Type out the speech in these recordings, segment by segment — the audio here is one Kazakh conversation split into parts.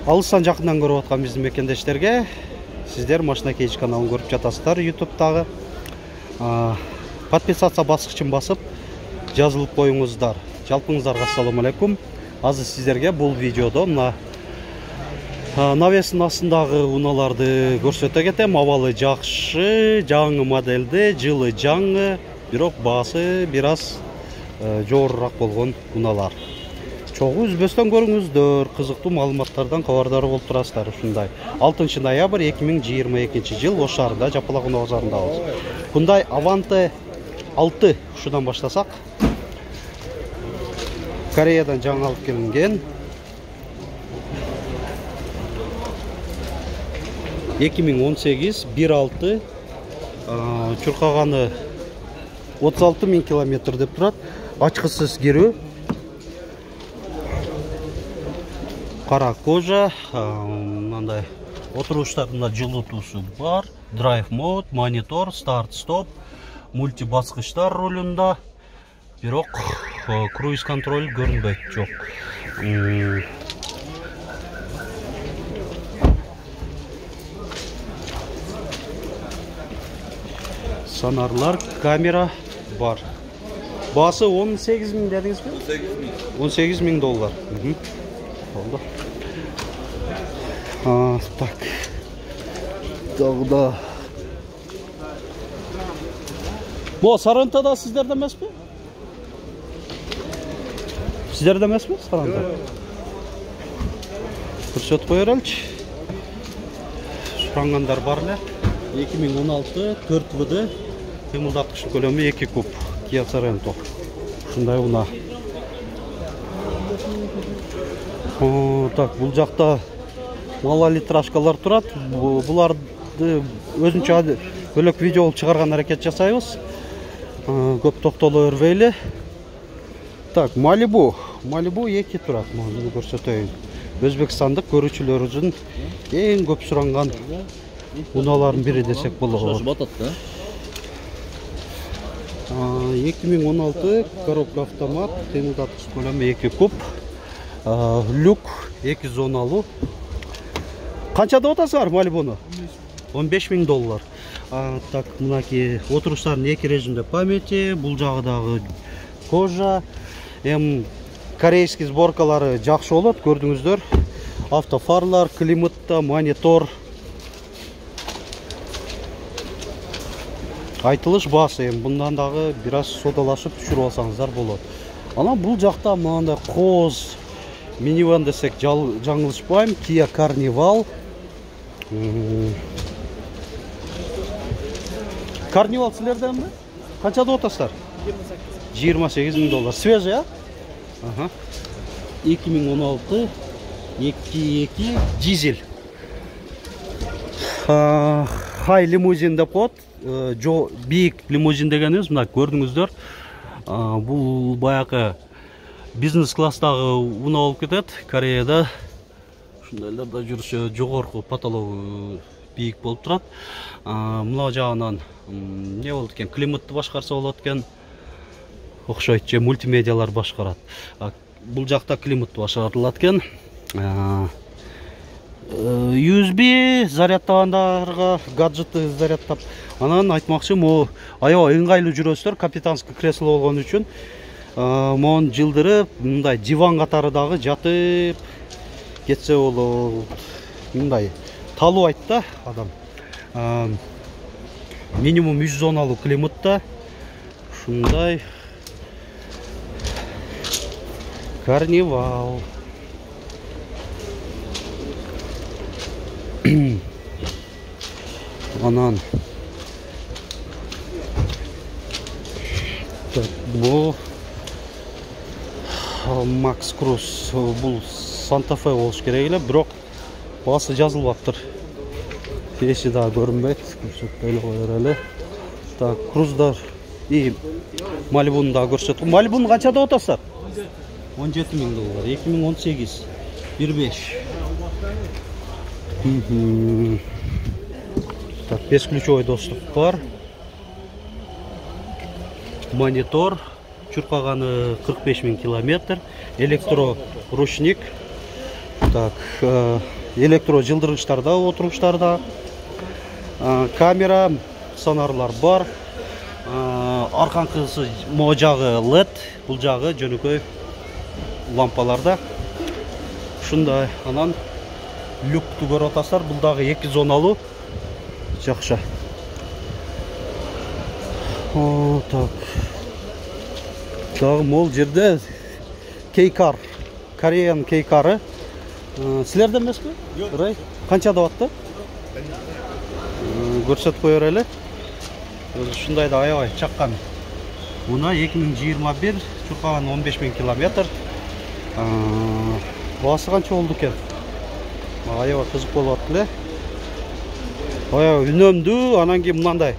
Алыстан жақындан көріп отқан біздің мекендештерге, сіздер Машина Кейдж каналын көріп жатасыздар YouTube'тағы. Подписаться басқышын басып, жазылып қойыңыздар. Жалпыңыздарға ассаламу алейкум. Азыр сіздерге бұл видеода навестің астындағы уналарды көрсете кетем. Авалы жақшы, жаңы модельді, жылы жаңы, бирок басы біраз жоғырырақ болған уналар. Çoğu üzböstен көріңіздер, қызықты малыматтардан қабардар болып тұрасыздар. Ушундай 6 ноябрь 2022 жыл ош шаарында Жапалакын базарындабыз. Бұндай Аванте 6 ушудан баштасақ. Кореядан жаңы алып келінген. 2018 1.6 чуркаганы 36.000 километр деп турат. Ачкысыз керүү. Кара кожа, мындай отуруштарында жылытуусу бар, драйв мод, монитор, старт стоп, мульти баскычтар рулунда, бирок круиз контроль көрүнбөйт, жок. Санарлар, камера бар. Басы 18.000 дедиңиз бе? 18.000 доллар. Oldu. Так. Dağda. Bu Saranta da sizlerden emas mı? Sizlerden emas mı Saranta? Көрсөтүп коералчы. Сурангандар бар эле. 2016 4ВД кыймылдаткыч көлөмү 2 куб Kia Sorento. Ушундай уна. Так, бұл жақта малолитражкалар турат. Бұларды өзінчө бөлөк видео чыгарган аракет жасайбыз. Көп токтоло өрбөйлү. Так, Malibu 2 турат. Муну көрсөтөйүн. Өзбекстандык көрүүчүлөрүбүздүн эң көп суранган уналардын бири десек болот. 2016 коробка автомат, кыймылдаткыч көлөмү 2 куб. Люк 2 зоналуу. Канча деп атасыңар Малибуну? 15.000 доллар. Так, мынаки отуруштардын 2 режимде памяти, бул жагыдагы кожа. Корейский сборкалары жакшы болот, көрдүңүздөр. Автофарлар, климатта, монитор. Айтылыш басы, bundan дагы бираз содалашып түшүрүп алсаңыздар болот. Анан бул жакта мындай коз миниван десек жаңылышпайм. Kia Carnival. Carnival силерден бе? Канча деп атасыздар? 28.000 доллар. Свежий, а? 2016 2.2 дизель. Хай лимузин деп коет. Бийик лимузин дегенибиз, мына көрдүңүздөр. Бул баягы бизнес класстагы уна болуп кетет. Кореяда ушундайларда жүрүшө жогорку потологу бийик болуп турат. Мына жагынан эмне болот экен? Климатты башкарса болот экен. Окшойт же мультимедиалар башкарат. Бул жакта климатты башкарылат экен. USB зарядтагандарга гаджетты зарядтап. Анан айтмакчы, могу аябай ыңгайлуу жүрөсүздөр, капитанский кресло болгон үчүн. Моон жылдырып, мындай диван катары дагы жатып кетсе болот. Мындай талуу да адам. Минимум 100 зоналуу климатта. Ушундай Carnival. Анан бул Max Cruise, бул Santa Fe болуш керек эле, бирок басы жазылбаптыр. Феси да көрүнбөйт, көрсөтпөй эле коер эле. Так, Cruise'дар и Malibu'ну да көрсөттүм. Malibu'ну канча деп атасыздар? 17.000 доллар. 2018 1.5. Так, бесключевой доступ бар. Монитор, чуркаганы 45.000 километр, электроручник. Так, электро жылдыргычтарда, отургучтарда камера, сонарлар бар. Арканкысы могу жагы LED, бул жагы жөнөкөй лампаларда. Ушундай, анан люкту көрүп атасыздар, бул дагы 2 зоналуу. Жакшы. Так. Дагы мол жерде кейкар, Кореян кейкары. Силерде эмеспи? Рай, канча деп атты? Көрсөтүп коер эле. Ушундай да аябай чаккан. Буна 2021, чуркаган 15.000 километр. Баасы канча болду экен? Аябай кызык болуп атты эле. Аябай үнөмдүү, анан кийин мындай.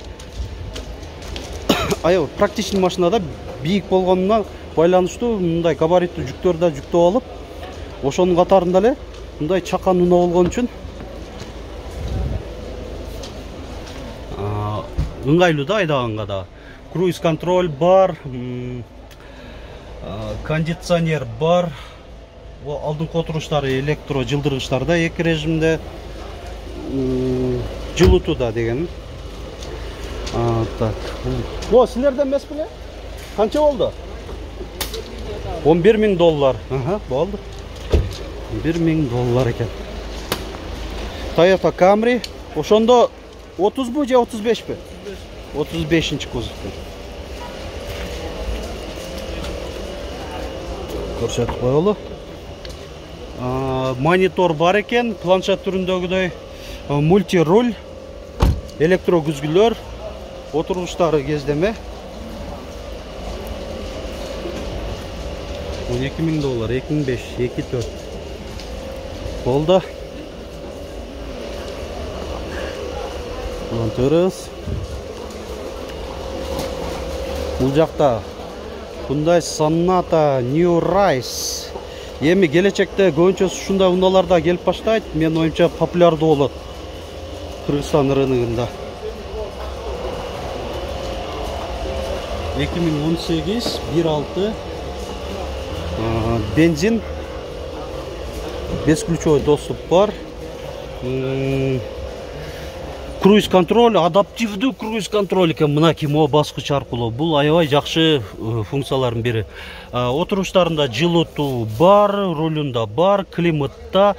Аябай практичный машинада бийик болгонуна байланыштуу мындай габариттүү жүктөрдү да жүктөп алып, ошонун катарында эле мындай чакан уноо болгон үчүн ыңгайлуу да айдаганга да. Круиз контроль бар, кондиционер бар. Алдыңкы отуруштары электро жылдыргычтарда 2 режимде, жылытууда деген. Так. Силерден эмес беле? Канча болду? 11.000 доллар. Болду. 11.000 доллар экен. Toyota Camry. Ошондо 30 бу же 35 бе? 35-нчи кузов. Көрсөтүп коелу. Монитор бар экен, планшет түрүндөгүдөй. Мульти-руль, электро күзгүлөр, отургучтары кездеме. 12.000 доллар, 2.5, 2.4. Болду. Монтөрөз. Бул жакта Hyundai Sonata New Rise. Эми келечекте көбүнчө ушундай унааларда келип баштайт. Мен оюмча популярдуу болот Кыргызстан рыногунда. 2018 1.6 бензин, бесключевой доступ бар. Круиз контроль, адаптивдүү круиз контроль экен, мынакей могу баскыч аркылуу. Бул аябай жакшы функциялардын бири. Отуруштарында жылытуу бар, рулунда бар, климатта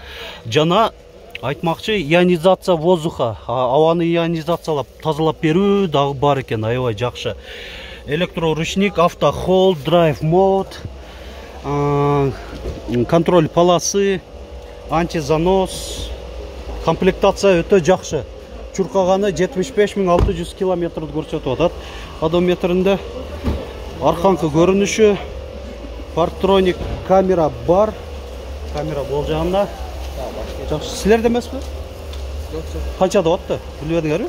жана айтмакчы ионизация воздуха, абаны ионизациялап, тазалап берүү дагы бар экен, аябай жакшы. Электроручник, автохолд, драйв мод, контроль полосы, антизанос, комплектация өтө жакшы. Чуркаганы 75.600 километрди көрсөтүп атат. Одометринде арканкы көрүнүшү, парктроник камера бар. Камера бол жагында. Жакшы. Силерде эмеспи? Жок. Канча деп атты? Билбедиңерби?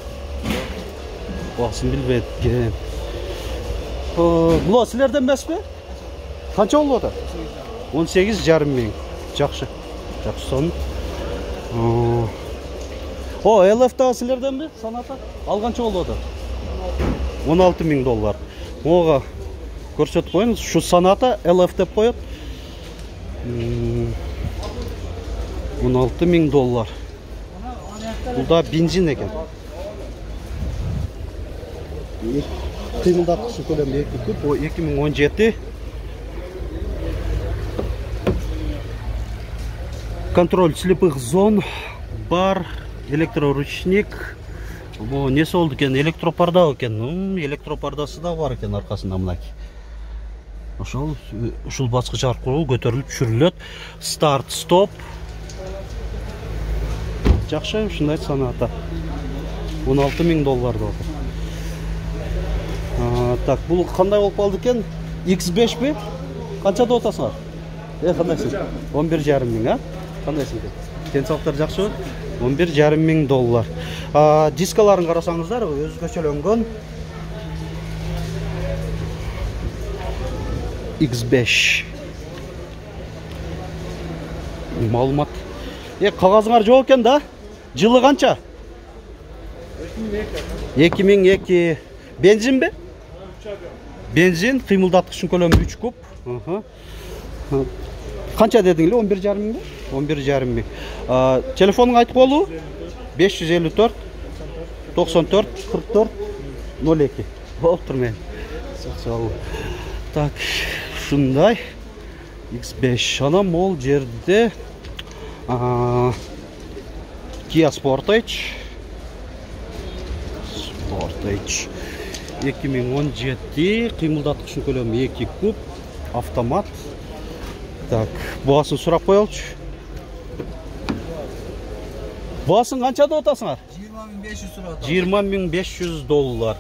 Басын билбедим. Бул силерде эмеспи? Канча болуп атат? 18.5 миң. Жакшы. Жакшы сон. LF-та силерденби? Sonata? Ал канча болуп атат? 16.000 доллар. Мога көрсөтүп коюңуз, ушу Sonata LF деп коет. 16.000 доллар. Бул да бензин экен. Кыймылдаткычы көлөмү 2 куб, 2017. Контроль слепых зон бар, электроручник. Бу несі болду экен? Электропарда экен. Электропардасы да бар экен аркасында мынакей. Ушул баскыч аркылуу көтөрүлүп түшүрүлөт. Старт, стоп. Жакшы, ушундай Sonata. 16.000 доллар деп атат. Так, бул кандай болуп калды экен? X5 бе? Канча деп атасыңар? Кандайсың? 11.5 миң, Кандайсың? Денсаулыктар жакшыбы? 11.5 миң доллар. Дискаларын карасаңыздар, өзгөчөлөнгөн. X5. Маалымат. Кагазыңар жок экен да? Жылы канча? 2002. Бензин бе? Бензин, кыймылдаткычын көлөмү 3 куб. Канча дедиң эле? 11.5 миң бе? 11,5 мың. Телефонун айтып болу? 554 94 44 02. Болып тұр мен. Так, шындай. X5 анам ол жерде Kia Sportage 2017 қимылдатқыш көлемі 2 куб автомат. Так, бағасын сұрап қойылшы. Бағасын қаншада отасыңар? 20.500 сұрап. $20.500.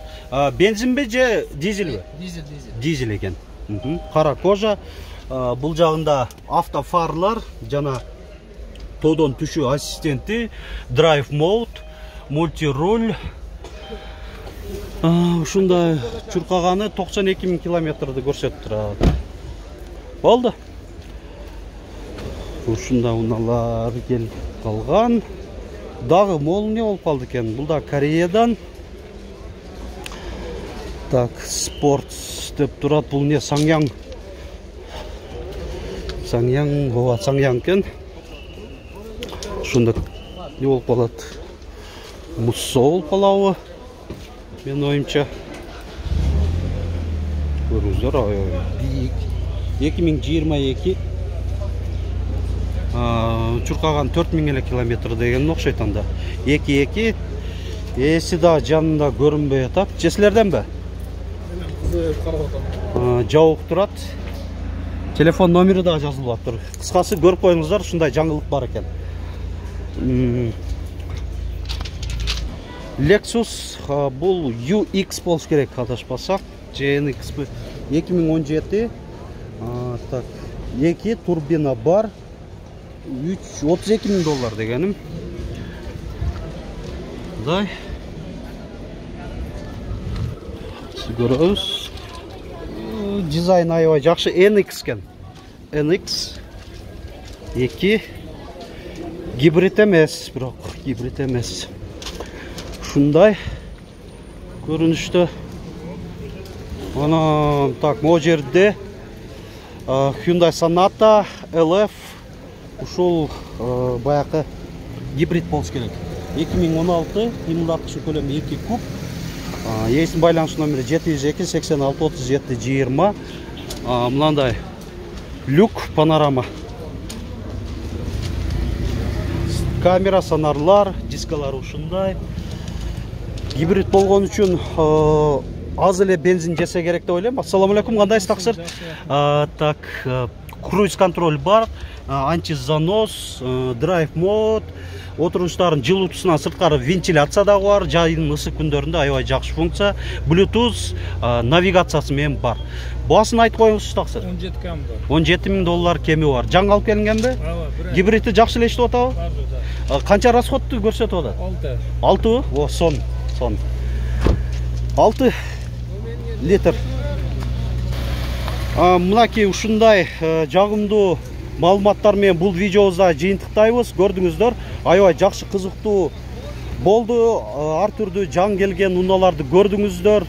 Бензин бе же дизель бе? Дизель екен. Қара кожа. Бұл жағында автофарлар, жана тодон түші ассистенті, драйв мод, мультируль. Ушундай чуркаганы 92.000 километрді көрсетіп тұрады. Болды. Ушундай уналар келіп қалған. Дағы мол не болып қалды екен? Бұл да Кореядан. Так, спорт деп тұрады. Бұл не? Саңяң. Саңяң кен. Шунда не болып қалады? Мұссол палауы. Мен ойымша. Көріңіздер, биік. 2022. Чуркаган 4000 километр деген окшойтанда. 2-2. Эси да жанында көрүнбөй атат. Чеслерден бе? Жауық турат. Телефон номері да жазылып атыр. Кыскасы көрүп коюңуздар, ушундай жаңылык бар экен. Lexus бул UX болуш керек, кадашпасак. GNX 2017. Так, 2 турбина бар. $32.000 дегенім. Дай. Көрөбүз. Дизайн аябай жакшы. NX кен. NX 2 гибрид эмес, бирок гибрид эмес. Ушундай көрүнүштө. Ана так, могу жерде Hyundai Sonata LF ушул баякы гибрид болуш керек. 2016 кыймылдаткыч көлөмү 2 куб. Эсин байланыш номери 702 86 37 20. Мынандай люк, панорама. Камера, сонарлар, дискалар ушундай. Гибрид болгон үчүн аз эле бензин жесе керек деп ойлойм. Ассаламу алейкум, кандайсыз таксыр? Так, круиз контроль бар, антизанос, драйв мод, отургучтардын жылуутусунан сырткары вентиляция дагы бар, жайдын ысык күндөрүндө аябай жакшы функция. Bluetooth навигациясы менен бар. Баасын айтып коюңузчу таксыр? $17.000 кеми бар. Жаңы алып келингенби? Гибридти жакшы эле иштеп атабы? Канча расходду көрсөтүп атат? 6. О, сон. 6 литр. Мынакей ушундай жагымдуу маалыматтар менен бул видеобузда жыйынтыктайбыз. Көрдүңүздөр, аябай жакшы кызыктуу болду. Ар түрдүү жаңы келген унааларды көрдүңүздөр.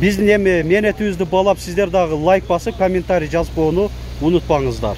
Биздин эми менетибизди баалап, сиздер дагы лайк басып, комментарий жазып койууну унутпаңыздар.